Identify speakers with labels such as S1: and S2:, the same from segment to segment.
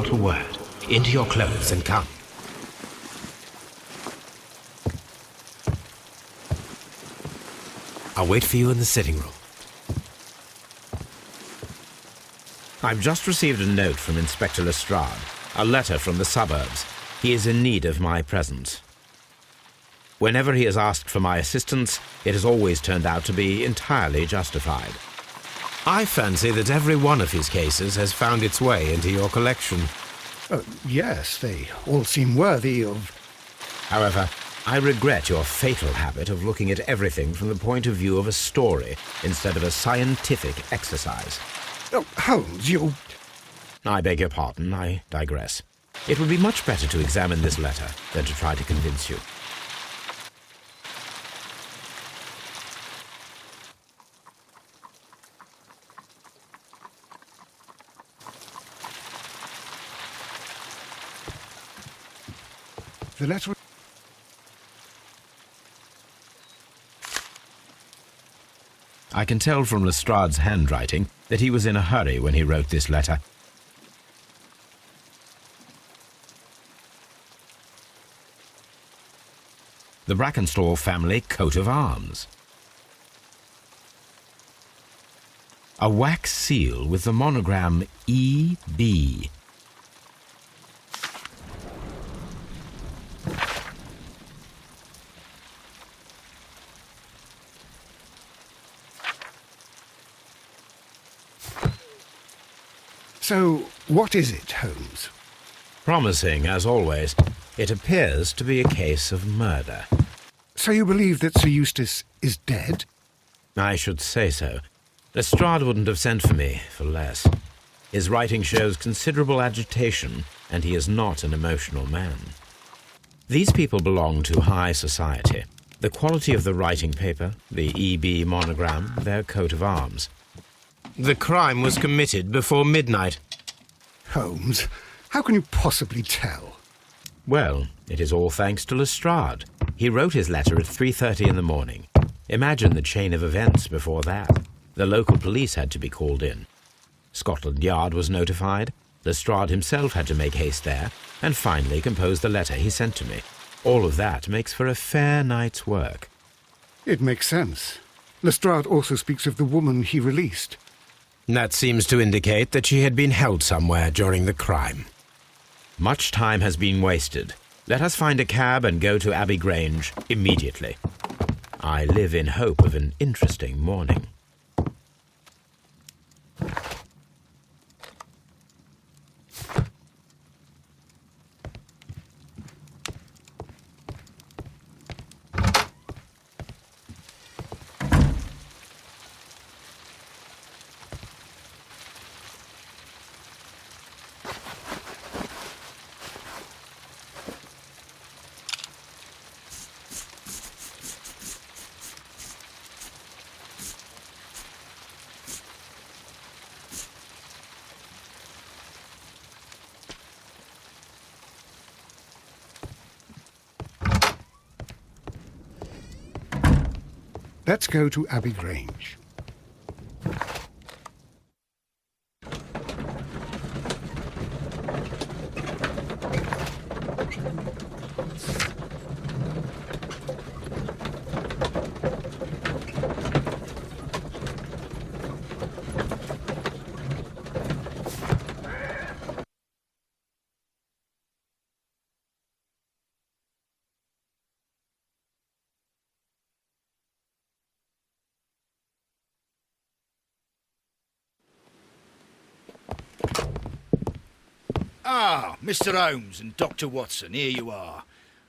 S1: without a word. Into your clothes and come. I'll wait for you in the sitting room.
S2: I've just received a note from Inspector Lestrade, a letter from the suburbs. He is in need of my presence. Whenever he has asked for my assistance, it has always turned out to be entirely justified.
S1: I fancy that every one of his cases has found its way into your collection.
S3: Yes, they all seem worthy of...
S2: However, I regret your fatal habit of looking at everything from the point of view of a story instead of a scientific exercise.
S3: Oh, Holmes, you...
S2: I beg your pardon, I digress. It would be much better to examine this letter than to try to convince you.
S3: The letter...
S2: I can tell from Lestrade's handwriting that he was in a hurry when he wrote this letter. The Brackenstall family coat of arms. A wax seal with the monogram E.B.
S3: So, what is it, Holmes?
S2: Promising, as always. It appears to be a case of murder.
S3: So you believe that Sir Eustace is dead?
S2: I should say so. Lestrade wouldn't have sent for me for less. His writing shows considerable agitation, and he is not an emotional man. These people belong to high society. The quality of the writing paper, the E.B. monogram, their coat of arms.
S1: The crime was committed before midnight.
S3: Holmes, how can you possibly tell?
S2: Well, it is all thanks to Lestrade. He wrote his letter at 3:30 in the morning. Imagine the chain of events before that. The local police had to be called in. Scotland Yard was notified. Lestrade himself had to make haste there, and finally compose the letter he sent to me. All of that makes for a fair night's work.
S3: It makes sense. Lestrade also speaks of the woman he released.
S1: That seems to indicate that she had been held somewhere during the crime.
S2: Much time has been wasted. Let us find a cab and go to Abbey Grange immediately. I live in hope of an interesting morning.
S3: Let's go to Abbey Grange.
S4: Ah, Mr. Holmes and Dr. Watson, here you are.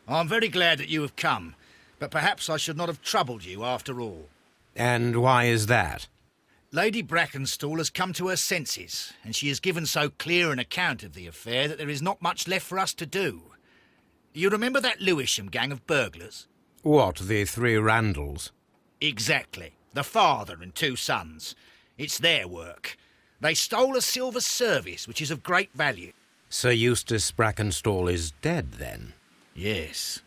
S4: I'm very glad that you have come, but perhaps I should not have troubled you after all.
S1: And why is that?
S4: Lady Brackenstall has come to her senses, and she has given so clear an account of the affair that there is not much left for us to do. You remember that Lewisham gang of burglars?
S1: What, the three Randalls?
S4: Exactly. The father and two sons. It's their work. They stole a silver service, which is of great value.
S1: Sir Eustace Brackenstall is dead, then?
S4: Yes.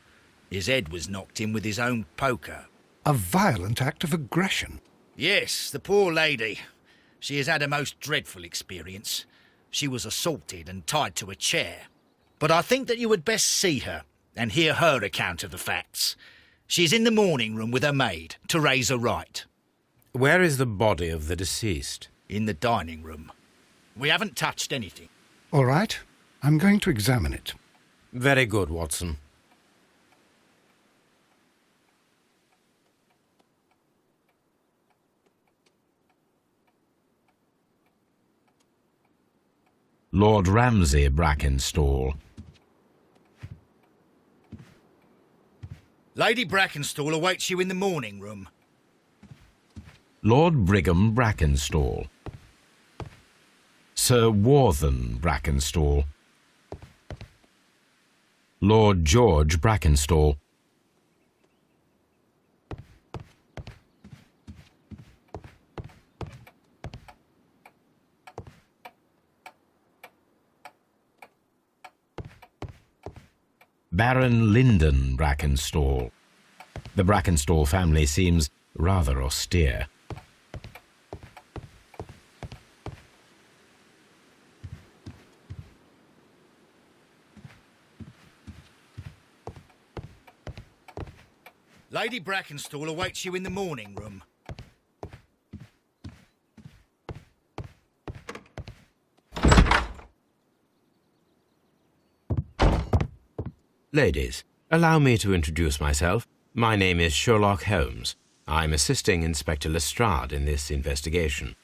S4: His head was knocked in with his own poker.
S3: A violent act of aggression.
S4: Yes, the poor lady. She has had a most dreadful experience. She was assaulted and tied to a chair. But I think that you would best see her and hear her account of the facts. She's in the morning room with her maid, Teresa Wright.
S1: Where is the body of the deceased?
S4: In the dining room. We haven't touched anything.
S3: All right, I'm going to examine it.
S1: Very good, Watson.
S2: Lord Ramsay Brackenstall.
S4: Lady Brackenstall awaits you in the morning room.
S2: Lord Brigham Brackenstall. Sir Warthen Brackenstall. Lord George Brackenstall. Baron Lyndon Brackenstall. The Brackenstall family seems rather austere.
S4: Lady Brackenstall awaits you in the morning room.
S1: Ladies, allow me to introduce myself. My name is Sherlock Holmes. I'm assisting Inspector Lestrade in this investigation.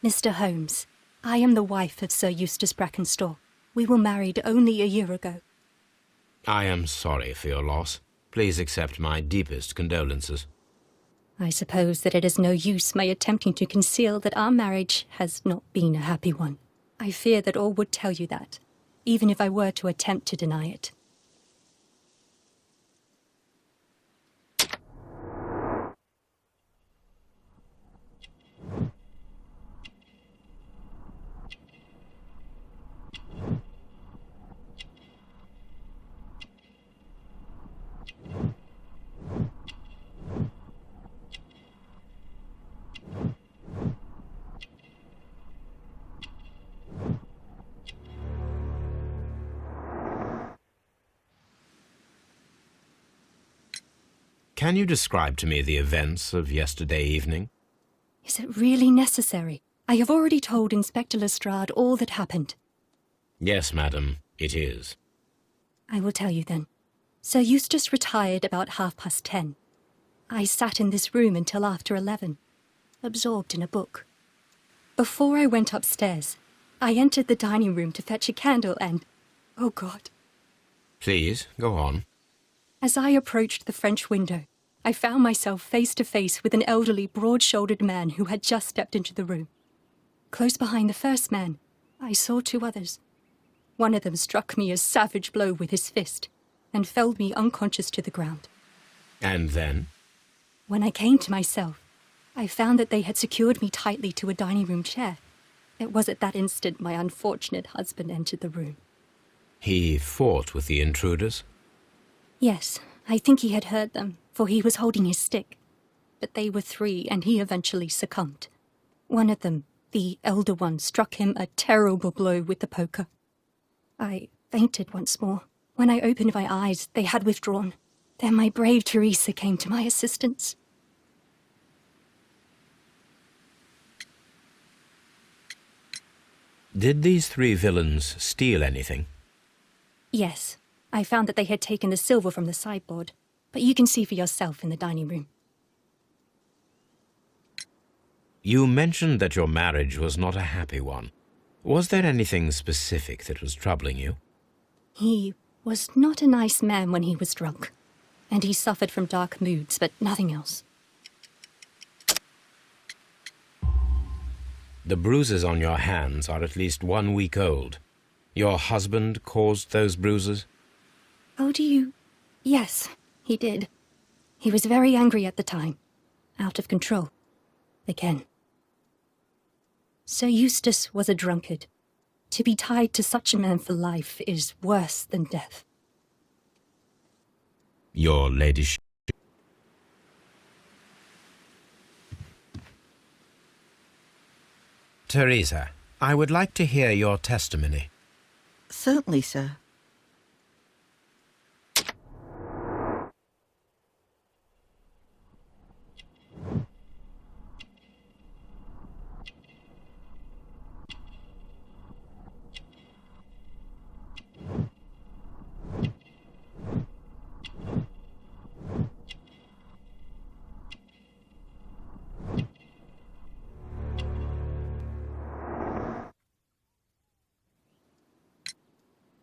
S5: Mr. Holmes, I am the wife of Sir Eustace Brackenstall. We were married only a year ago.
S1: I am sorry for your loss. Please accept my deepest condolences.
S5: I suppose that it is no use my attempting to conceal that our marriage has not been a happy one. I fear that all would tell you that, even if I were to attempt to deny it.
S1: Can you describe to me the events of yesterday evening?
S5: Is it really necessary? I have already told Inspector Lestrade all that happened.
S1: Yes, madam, it is.
S5: I will tell you then. Sir Eustace retired about 10:30. I sat in this room until after 11, absorbed in a book. Before I went upstairs, I entered the dining room to fetch a candle and... oh God.
S1: Please, go on.
S5: As I approached the French window, I found myself face to face with an elderly, broad-shouldered man who had just stepped into the room. Close behind the first man, I saw two others. One of them struck me a savage blow with his fist and felled me unconscious to the ground.
S1: And then?
S5: When I came to myself, I found that they had secured me tightly to a dining room chair. It was at that instant my unfortunate husband entered the room.
S1: He fought with the intruders?
S5: Yes, I think he had heard them, for he was holding his stick. But they were three, and he eventually succumbed. One of them, the elder one, struck him a terrible blow with the poker. I fainted once more. When I opened my eyes, they had withdrawn. Then my brave Teresa came to my assistance.
S1: Did these three villains steal anything?
S5: Yes, I found that they had taken the silver from the sideboard, but you can see for yourself in the dining room.
S1: You mentioned that your marriage was not a happy one. Was there anything specific that was troubling you?
S5: He was not a nice man when he was drunk, and he suffered from dark moods, but nothing else.
S1: The bruises on your hands are at least 1 week old. Your husband caused those bruises?
S5: Oh, do you? Yes, he did. He was very angry at the time. Out of control. Again. Sir Eustace was a drunkard. To be tied to such a man for life is worse than death.
S1: Your ladyship. Teresa,
S2: I would like to hear your testimony.
S6: Certainly, sir.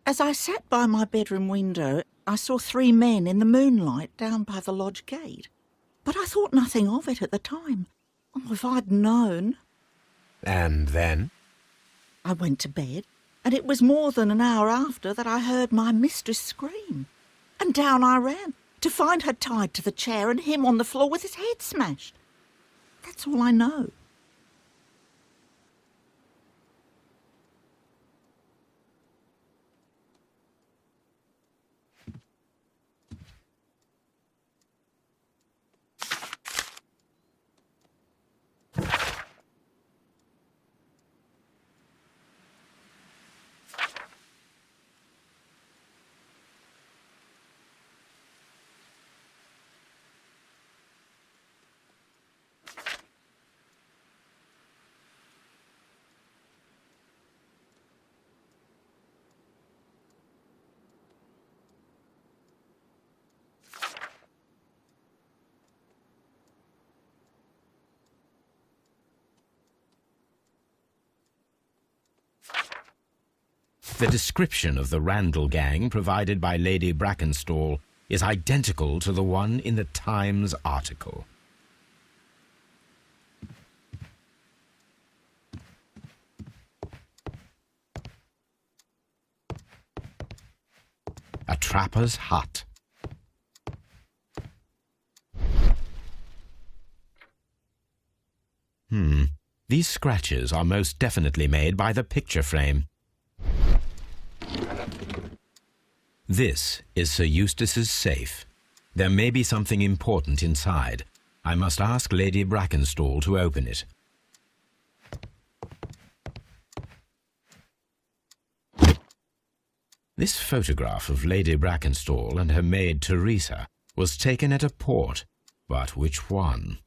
S6: As I sat by my bedroom window, I saw 3 men in the moonlight down by the lodge gate. But I thought nothing of it at the time. Oh, if I'd known.
S2: And then?
S6: I went to bed, and it was more than an hour after that I heard my mistress scream. And down I ran, to find her tied to the chair and him on the floor with his head smashed. That's all I know.
S2: The description of the Randall gang provided by Lady Brackenstall is identical to the one in the Times article. A trapper's hut. These scratches are most definitely made by the picture frame. This is Sir Eustace's safe. There may be something important inside. I must ask Lady Brackenstall to open it. This photograph of Lady Brackenstall and her maid Teresa was taken at a port, but which one?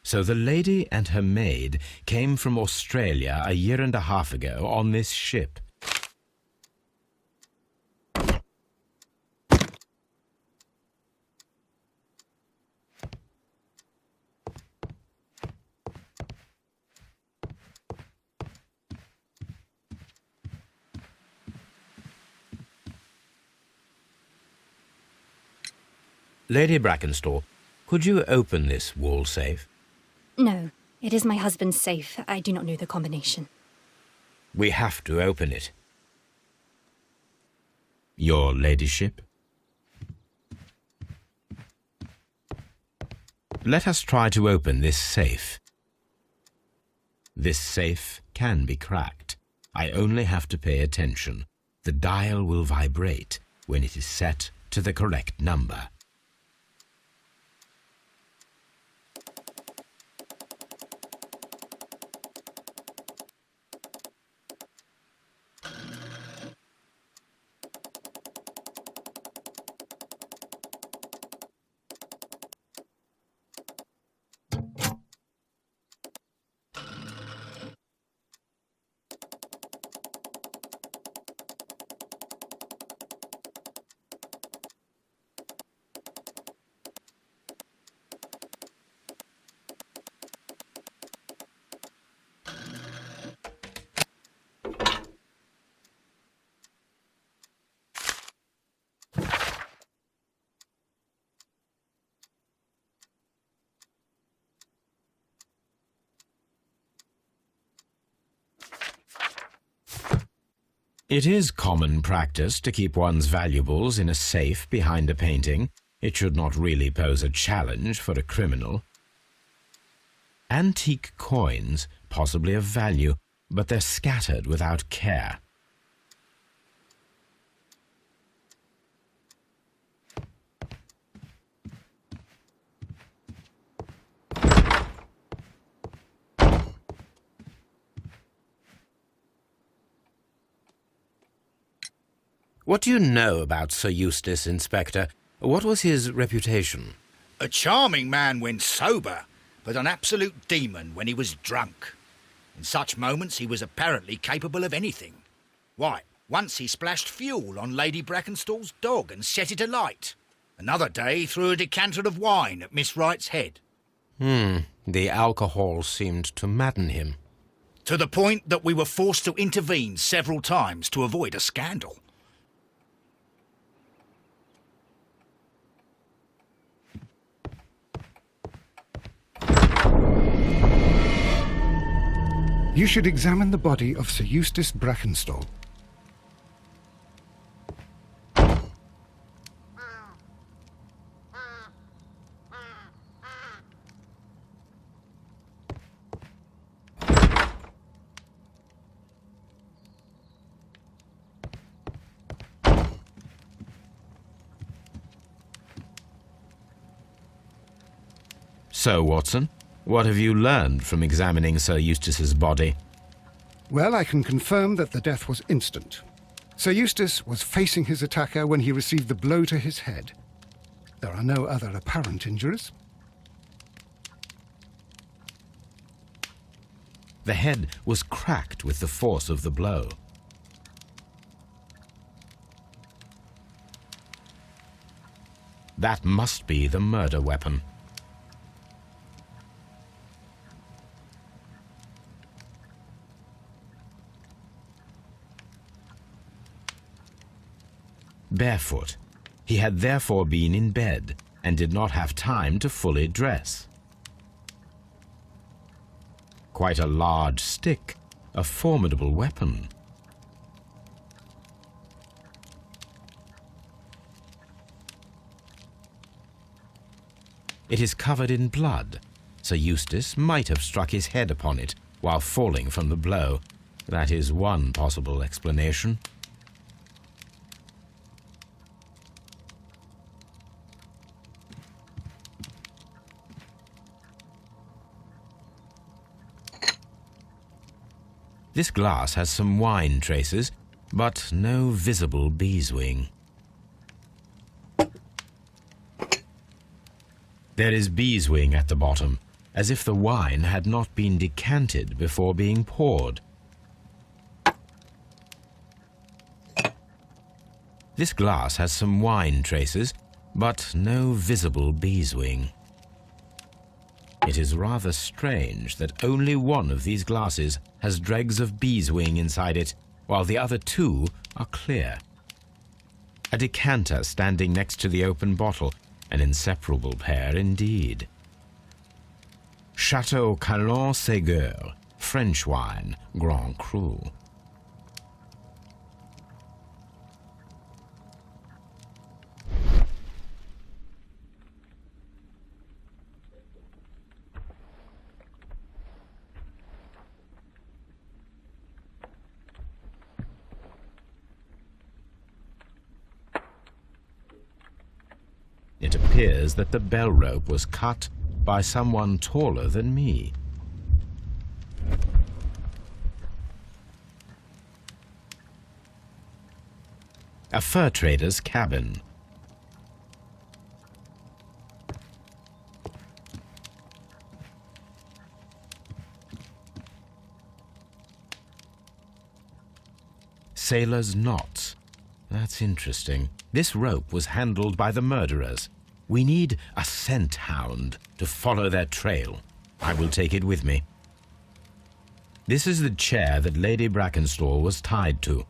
S2: So the lady and her maid came from Australia a year and a half ago on this ship. Lady Brackenstall, could you open this wall safe?
S5: No, it is my husband's safe. I do not know the combination.
S2: We have to open it. Your ladyship? Let us try to open this safe. This safe can be cracked. I only have to pay attention. The dial will vibrate when it is set to the correct number. It is common practice to keep one's valuables in a safe behind a painting. It should not really pose a challenge for a criminal. Antique coins, possibly of value, but they're scattered without care. What do you know about Sir Eustace, Inspector? What was his reputation?
S4: A charming man when sober, but an absolute demon when he was drunk. In such moments he was apparently capable of anything. Why, once he splashed fuel on Lady Brackenstall's dog and set it alight. Another day he threw a decanter of wine at Miss Wright's head.
S2: The alcohol seemed to madden him.
S4: To the point that we were forced to intervene several times to avoid a scandal.
S3: You should examine the body of Sir Eustace Brackenstall.
S2: So, Watson, what have you learned from examining Sir Eustace's body?
S3: Well, I can confirm that the death was instant. Sir Eustace was facing his attacker when he received the blow to his head. There are no other apparent injuries.
S2: The head was cracked with the force of the blow. That must be the murder weapon. Barefoot, he had therefore been in bed and did not have time to fully dress. Quite a large stick, a formidable weapon. It is covered in blood. Sir Eustace might have struck his head upon it while falling from the blow. That is one possible explanation. This glass has some wine traces, but no visible beeswing. There is beeswing at the bottom, as if the wine had not been decanted before being poured. This glass has some wine traces, but no visible beeswing. It is rather strange that only one of these glasses has dregs of beeswing inside it, while the other two are clear. A decanter standing next to the open bottle, an inseparable pair indeed. Chateau Calon Ségur, French wine, Grand Cru. It appears that the bell rope was cut by someone taller than me. A fur trader's cabin. Sailor's knots. That's interesting. This rope was handled by the murderers. We need a scent hound to follow their trail. I will take it with me. This is the chair that Lady Brackenstall was tied to.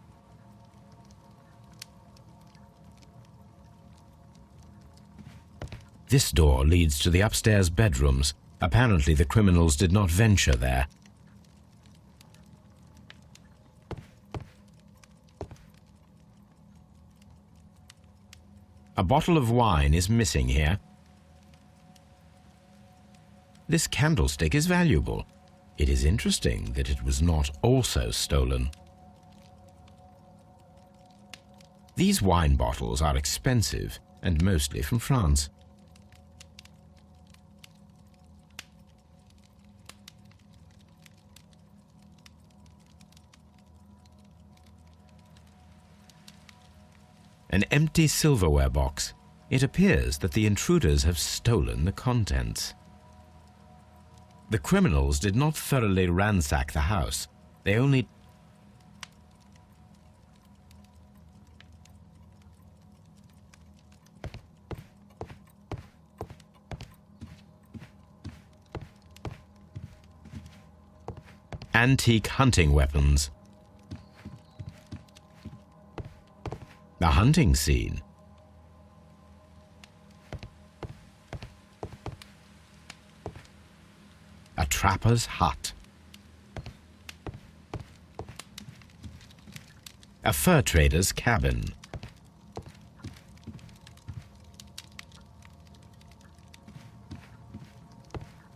S2: This door leads to the upstairs bedrooms. Apparently the criminals did not venture there. A bottle of wine is missing here. This candlestick is valuable. It is interesting that it was not also stolen. These wine bottles are expensive and mostly from France. An empty silverware box. It appears that the intruders have stolen the contents. The criminals did not thoroughly ransack the house. They only... Antique hunting weapons. A hunting scene. A trapper's hut. A fur trader's cabin.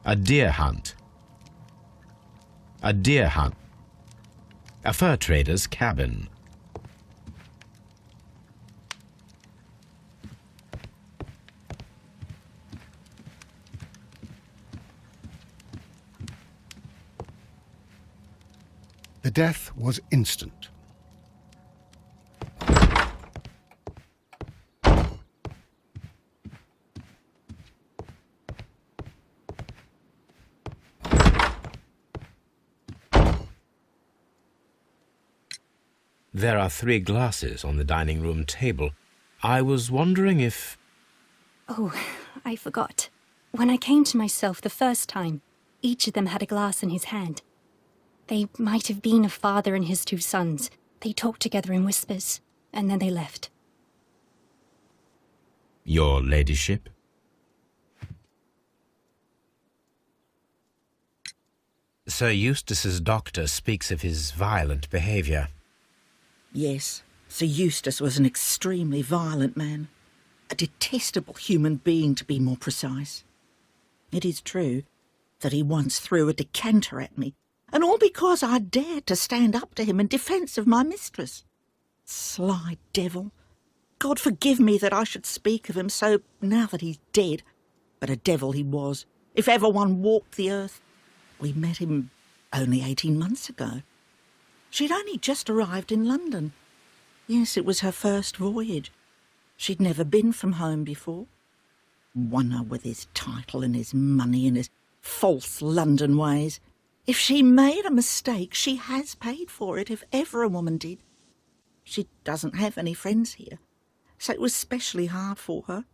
S2: A deer hunt. A deer hunt. A fur trader's cabin.
S3: The death was instant.
S2: There are 3 glasses on the dining room table. I was wondering if...
S5: Oh, I forgot. When I came to myself the first time, each of them had a glass in his hand. They might have been a father and his 2 sons. They talked together in whispers, and then they left.
S2: Your ladyship? Sir Eustace's doctor speaks of his violent behaviour.
S6: Yes, Sir Eustace was an extremely violent man. A detestable human being, to be more precise. It is true that he once threw a decanter at me, and all because I dared to stand up to him in defence of my mistress. Sly devil. God forgive me that I should speak of him so now that he's dead. But a devil he was, if ever one walked the earth. We met him only 18 months ago. She'd only just arrived in London. Yes, it was her first voyage. She'd never been from home before. Wonder with his title and his money and his false London ways. If she made a mistake, she has paid for it, if ever a woman did. She doesn't have any friends here, so it was specially hard for her.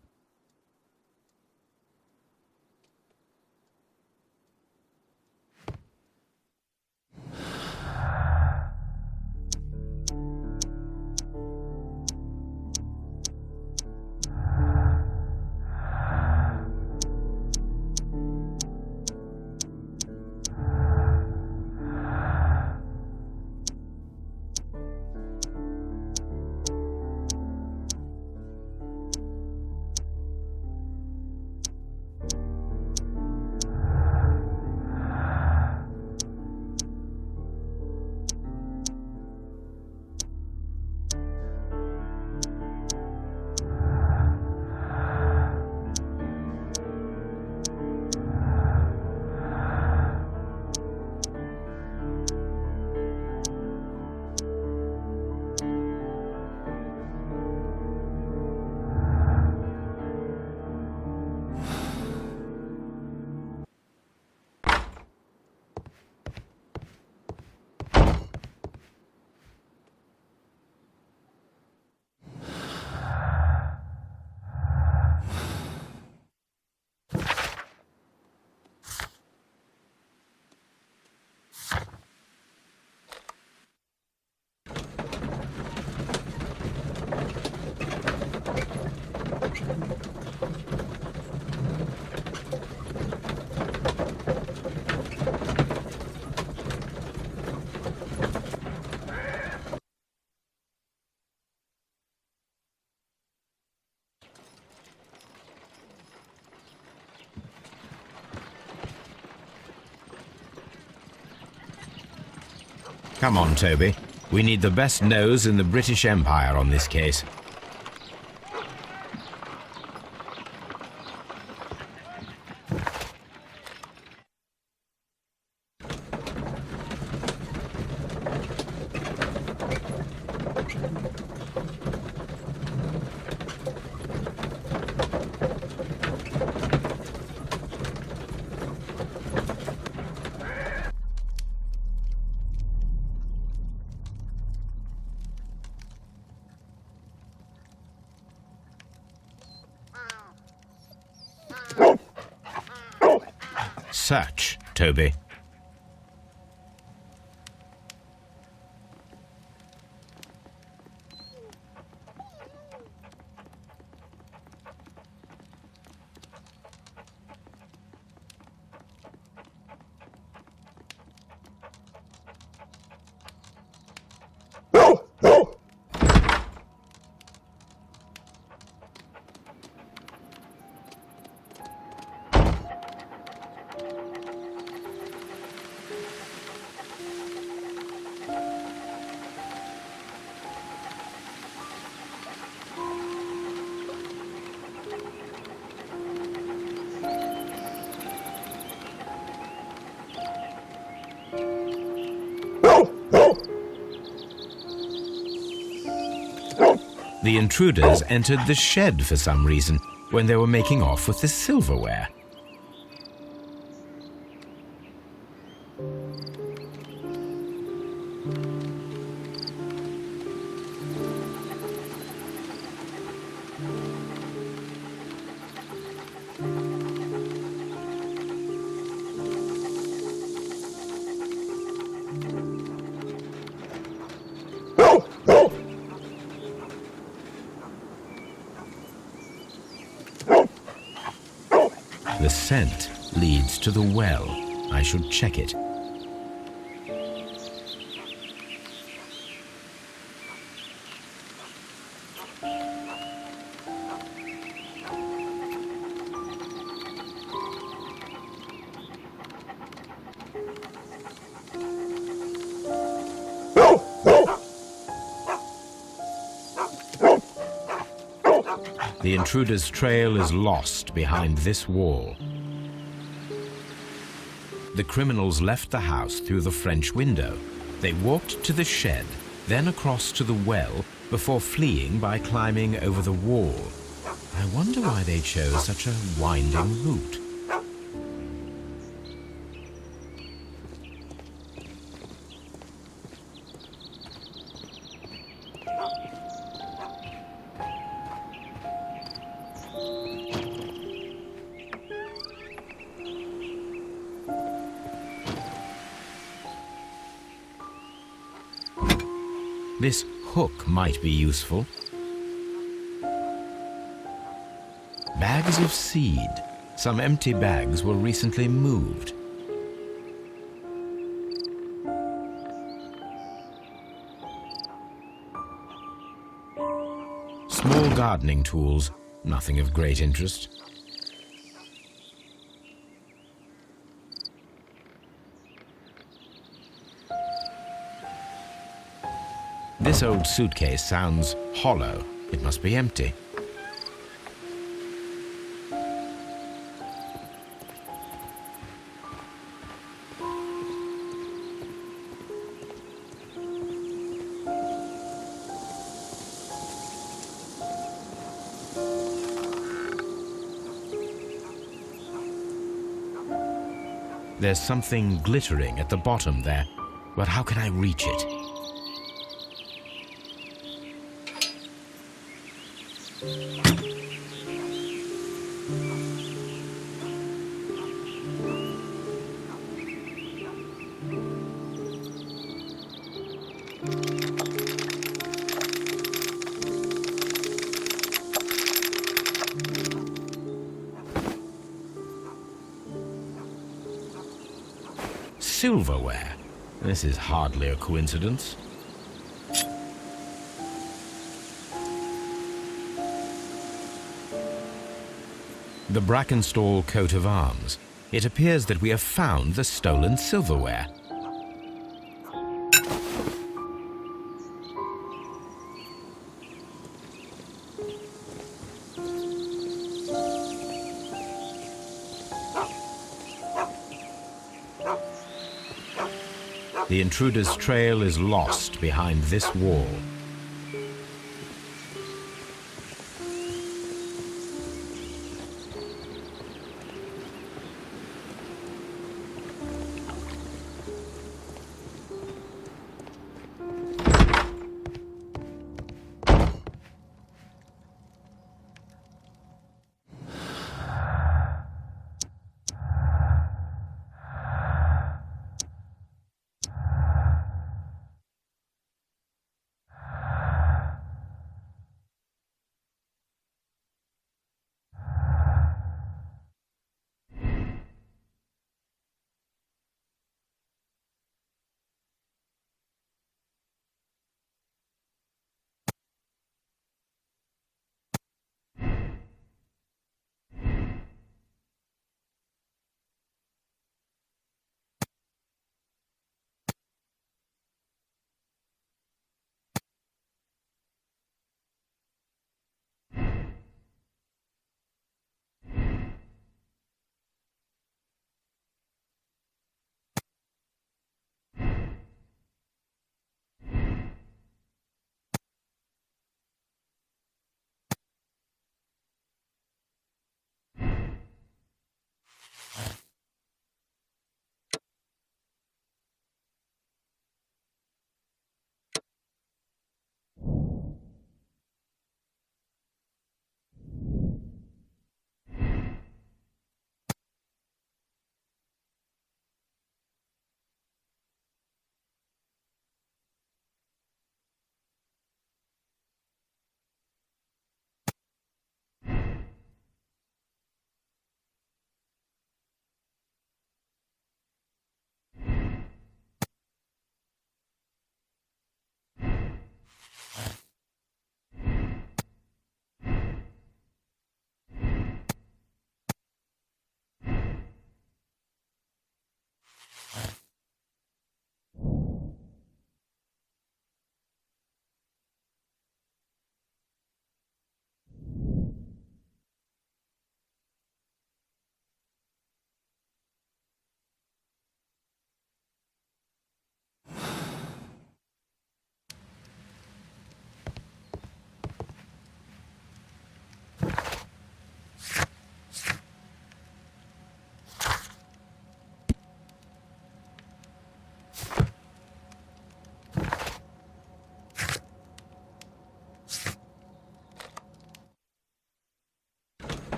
S2: Come on, Toby. We need the best nose in the British Empire on this case. Search, Toby. The intruders entered the shed for some reason when they were making off with the silverware. The scent leads to the well. I should check it. The intruder's trail is lost behind this wall. The criminals left the house through the French window. They walked to the shed, then across to the well, before fleeing by climbing over the wall. I wonder why they chose such a winding route. This hook might be useful. Bags of seed. Some empty bags were recently moved. Small gardening tools, nothing of great interest. This old suitcase sounds hollow. It must be empty. There's something glittering at the bottom there, but how can I reach it? Silverware. This is hardly a coincidence. The Brackenstall coat of arms. It appears that we have found the stolen silverware. The intruder's trail is lost behind this wall.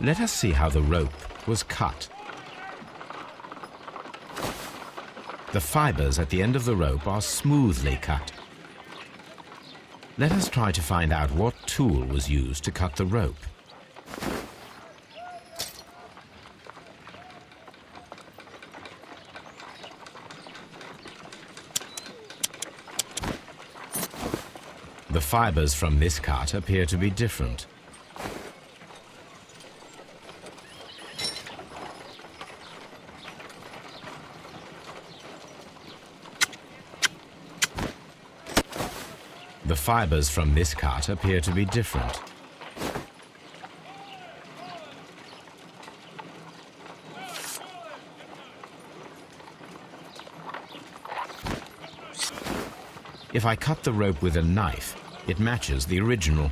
S2: Let us see how the rope was cut. The fibers at the end of the rope are smoothly cut. Let us try to find out what tool was used to cut the rope. The fibers from this cut appear to be different. The fibers from this cut appear to be different. If I cut the rope with a knife, it matches the original.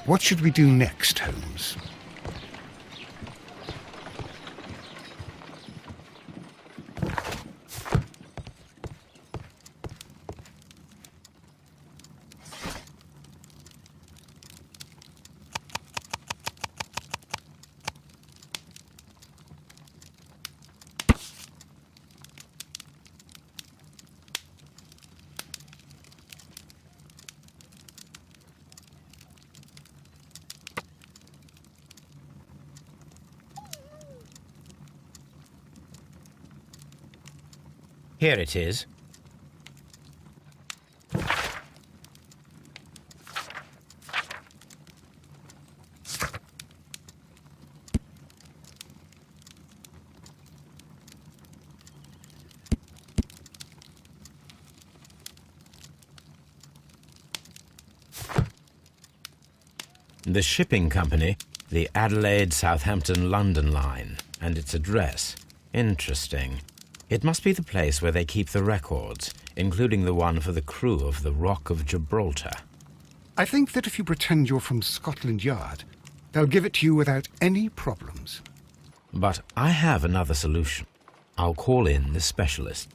S3: What should we do next, Holmes?
S2: Here it is. The shipping company, the Adelaide, Southampton, London line, and its address. Interesting. It must be the place where they keep the records, including the one for the crew of the Rock of Gibraltar.
S3: I think that if you pretend you're from Scotland Yard, they'll give it to you without any problems.
S2: But I have another solution. I'll call in the specialist.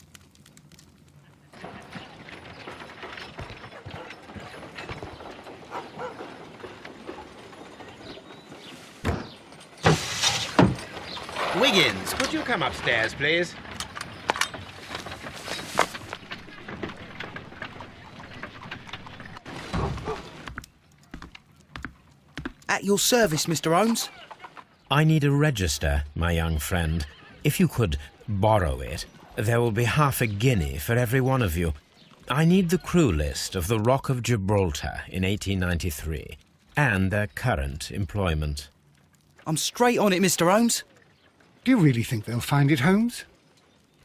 S1: Wiggins, could you come upstairs, please?
S7: At your service, Mr. Holmes.
S2: I need a register, my young friend. If you could borrow it, there will be half a guinea for every one of you. I need the crew list of the Rock of Gibraltar in 1893 and their current employment.
S7: I'm straight on it, Mr. Holmes.
S3: Do you really think they'll find it, Holmes?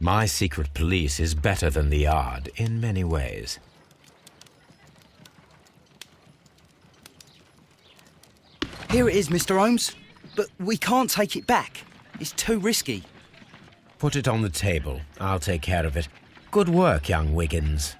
S2: My secret police is better than the Yard in many ways.
S7: Here it is, Mr. Holmes. But we can't take it back. It's too risky.
S2: Put it on the table. I'll take care of it. Good work, young Wiggins.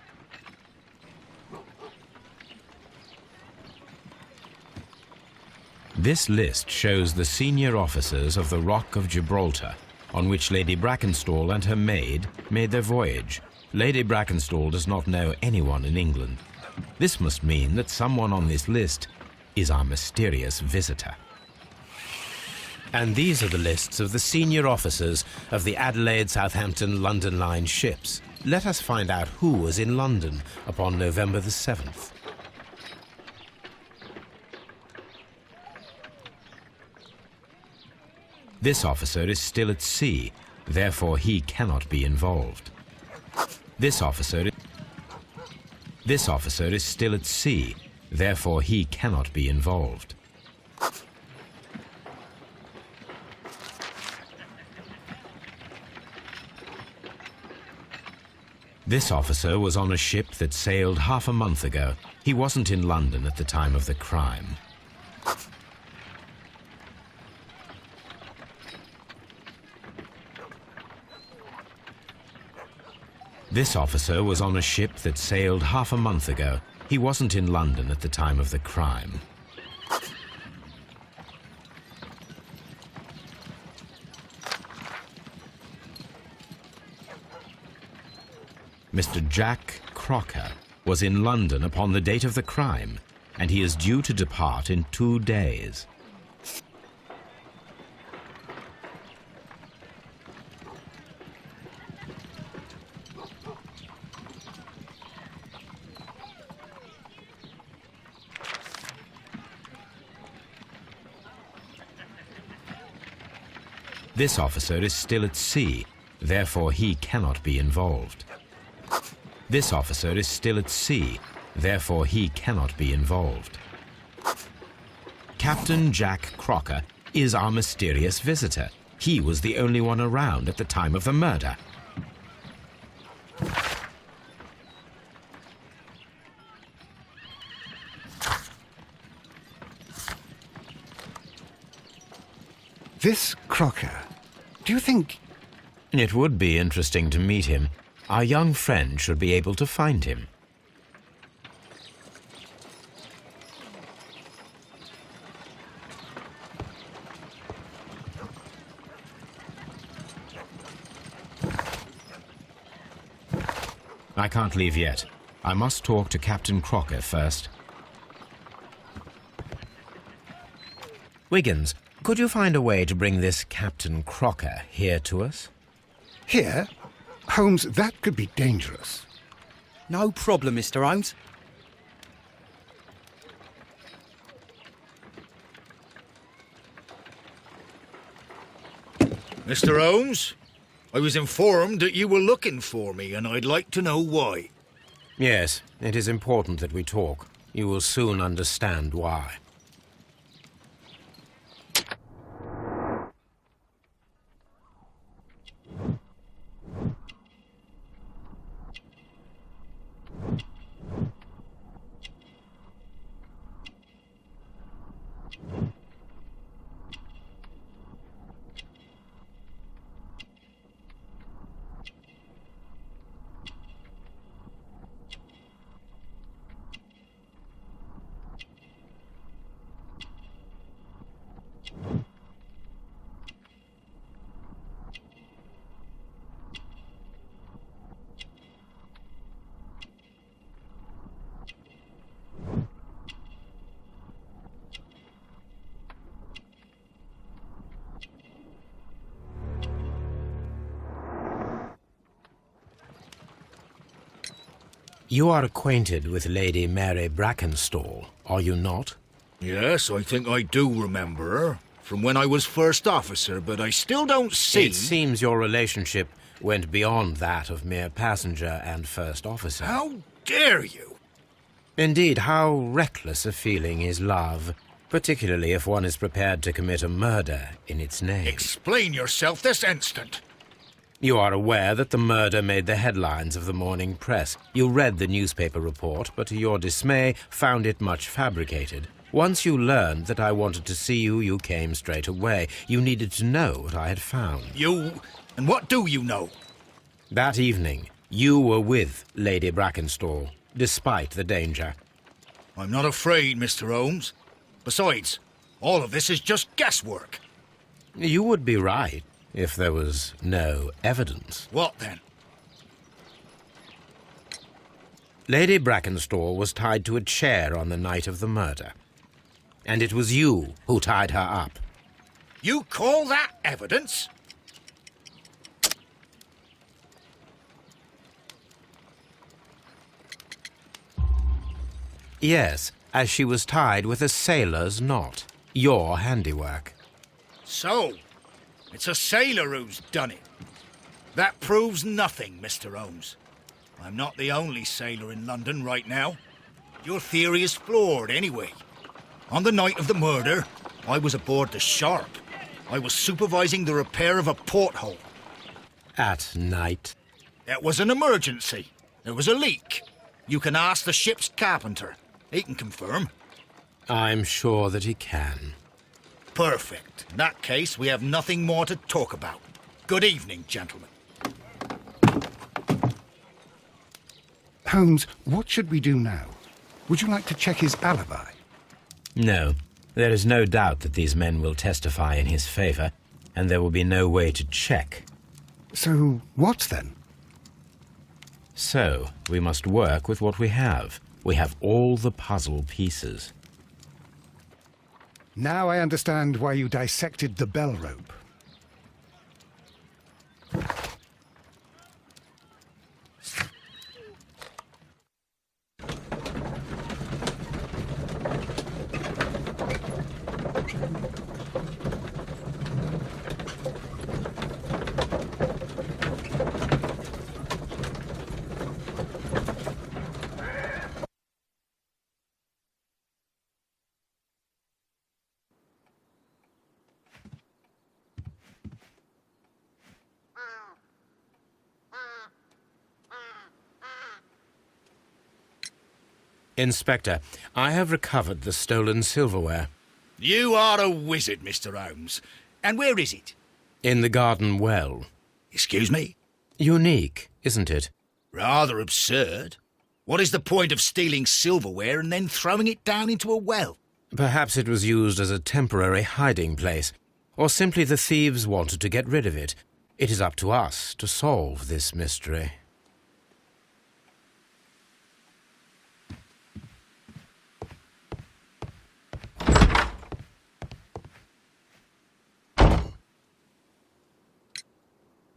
S2: This list shows the senior officers of the Rock of Gibraltar, on which Lady Brackenstall and her maid made their voyage. Lady Brackenstall does not know anyone in England. This must mean that someone on this list is our mysterious visitor. And these are the lists of the senior officers of the Adelaide, Southampton, London line ships. Let us find out who was in London upon November the 7th. This officer is still at sea, therefore he cannot be involved. This officer is still at sea, therefore he cannot be involved. This officer was on a ship that sailed half a month ago. He wasn't in London at the time of the crime. This officer was on a ship that sailed half a month ago. He wasn't in London at the time of the crime. Mr. Jack Crocker was in London upon the date of the crime, and he is due to depart in 2 days. This officer is still at sea, therefore he cannot be involved. This officer is still at sea, therefore he cannot be involved. Captain Jack Crocker is our mysterious visitor. He was the only one around at the time of the murder.
S3: This Crocker, do you think...
S2: It would be interesting to meet him. Our young friend should be able to find him. I can't leave yet. I must talk to Captain Crocker first. Wiggins, could you find a way to bring this Captain Crocker here to us?
S3: Here? Holmes, that could be dangerous.
S7: No problem, Mr. Holmes.
S4: Mr. Holmes, I was informed that you were looking for me, and I'd like to know why.
S2: Yes, it is important that we talk. You will soon understand why. You are acquainted with Lady Mary Brackenstall, are you not?
S4: Yes, I think I do remember her, from when I was first officer, but I still don't see...
S2: It seems your relationship went beyond that of mere passenger and first officer.
S4: How dare you?
S2: Indeed, how reckless a feeling is love, particularly if one is prepared to commit a murder in its name.
S4: Explain yourself this instant.
S2: You are aware that the murder made the headlines of the morning press. You read the newspaper report, but to your dismay, found it much fabricated. Once you learned that I wanted to see you, you came straight away. You needed to know what I had found.
S4: You... and what do you know?
S2: That evening, you were with Lady Brackenstall, despite the danger.
S4: I'm not afraid, Mr. Holmes. Besides, all of this is just guesswork.
S2: You would be right if there was no evidence.
S4: What then?
S2: Lady Brackenstall was tied to a chair on the night of the murder. And it was you who tied her up.
S4: You call that evidence?
S2: Yes, as she was tied with a sailor's knot. Your handiwork.
S4: So, it's a sailor who's done it. That proves nothing, Mr. Holmes. I'm not the only sailor in London right now. Your theory is flawed anyway. On the night of the murder, I was aboard the Sharp. I was supervising the repair of a porthole.
S2: At night?
S4: It was an emergency. There was a leak. You can ask the ship's carpenter. He can confirm.
S2: I'm sure that he can.
S4: Perfect. In that case, we have nothing more to talk about. Good evening, gentlemen.
S3: Holmes, what should we do now? Would you like to check his alibi?
S2: No. There is no doubt that these men will testify in his favor, and there will be no way to check.
S3: So, what then?
S2: So, we must work with what we have. We have all the puzzle pieces.
S3: Now I understand why you dissected the bell rope.
S2: Inspector, I have recovered the stolen silverware.
S4: You are a wizard, Mr. Holmes. And where is it?
S2: In the garden well.
S4: Excuse me?
S2: Unique, isn't it?
S4: Rather absurd. What is the point of stealing silverware and then throwing it down into a well?
S2: Perhaps it was used as a temporary hiding place, or simply the thieves wanted to get rid of it. It is up to us to solve this mystery.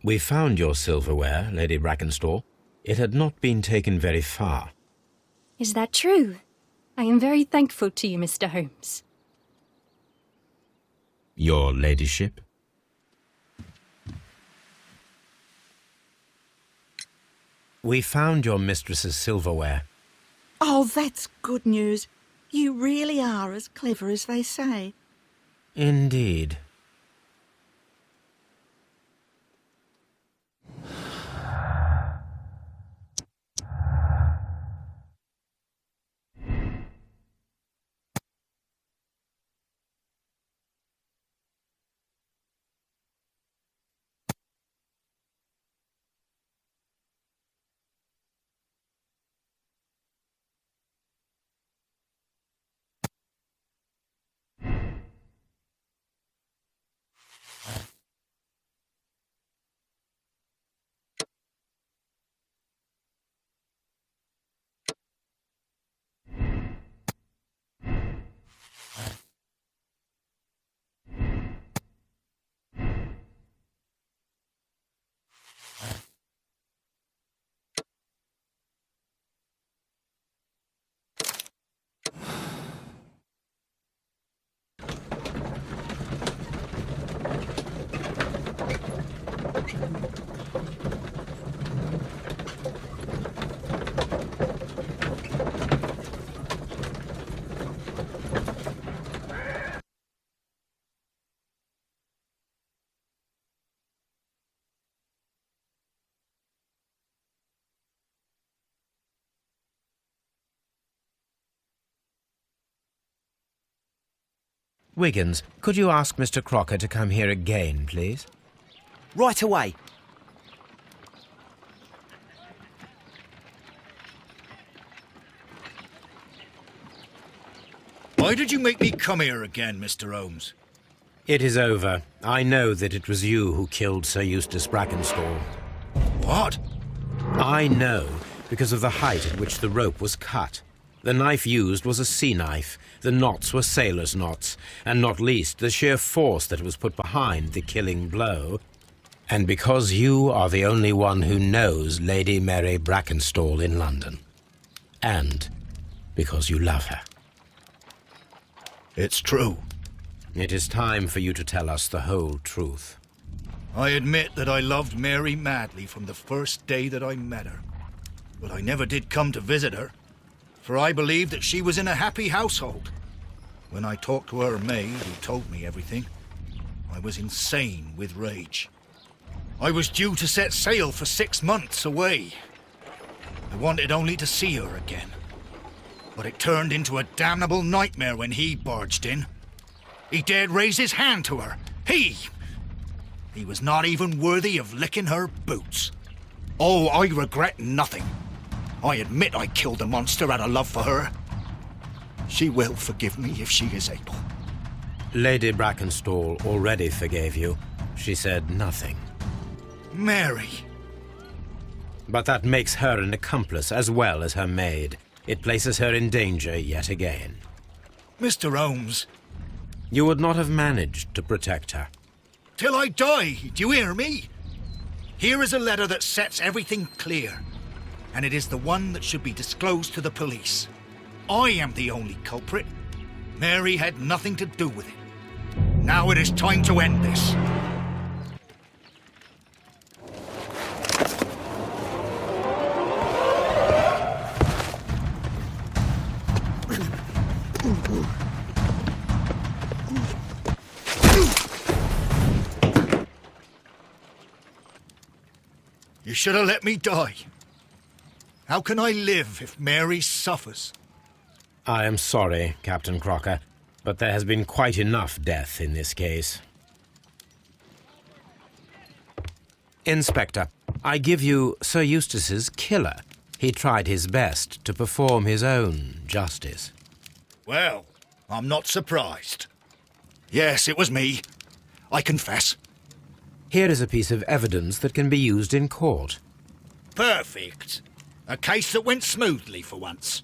S2: We found your silverware, Lady Brackenstall. It had not been taken very far.
S5: Is that true? I am very thankful to you, Mr. Holmes.
S2: Your ladyship? We found your mistress's silverware.
S6: Oh, that's good news. You really are as clever as they say.
S2: Indeed. Wiggins, could you ask Mr. Crocker to come here again, please?
S7: Right away.
S4: Why did you make me come here again, Mr. Holmes?
S2: It is over. I know that it was you who killed Sir Eustace Brackenstall.
S4: What?
S2: I know because of the height at which the rope was cut. The knife used was a sea knife. The knots were sailor's knots, and not least the sheer force that was put behind the killing blow. And because you are the only one who knows Lady Mary Brackenstall in London. And because you love her.
S4: It's true.
S2: It is time for you to tell us the whole truth.
S4: I admit that I loved Mary madly from the first day that I met her. But I never did come to visit her, for I believed that she was in a happy household. When I talked to her maid, who told me everything, I was insane with rage. I was due to set sail for 6 months away. I wanted only to see her again. But it turned into a damnable nightmare when he barged in. He dared raise his hand to her. He was not even worthy of licking her boots. Oh, I regret nothing. I admit I killed the monster out of love for her. She will forgive me if she is able.
S2: Lady Brackenstall already forgave you. She said nothing.
S4: Mary.
S2: But that makes her an accomplice as well as her maid. It places her in danger yet again.
S4: Mr. Holmes.
S2: You would not have managed to protect her.
S4: Till I die, do you hear me? Here is a letter that sets everything clear, and it is the one that should be disclosed to the police. I am the only culprit. Mary had nothing to do with it. Now it is time to end this. You should have let me die. How can I live if Mary suffers?
S2: I am sorry, Captain Crocker, but there has been quite enough death in this case. Inspector, I give you Sir Eustace's killer. He tried his best to perform his own justice.
S4: Well, I'm not surprised. Yes, it was me. I confess.
S2: Here is a piece of evidence that can be used in court.
S4: Perfect. A case that went smoothly for once.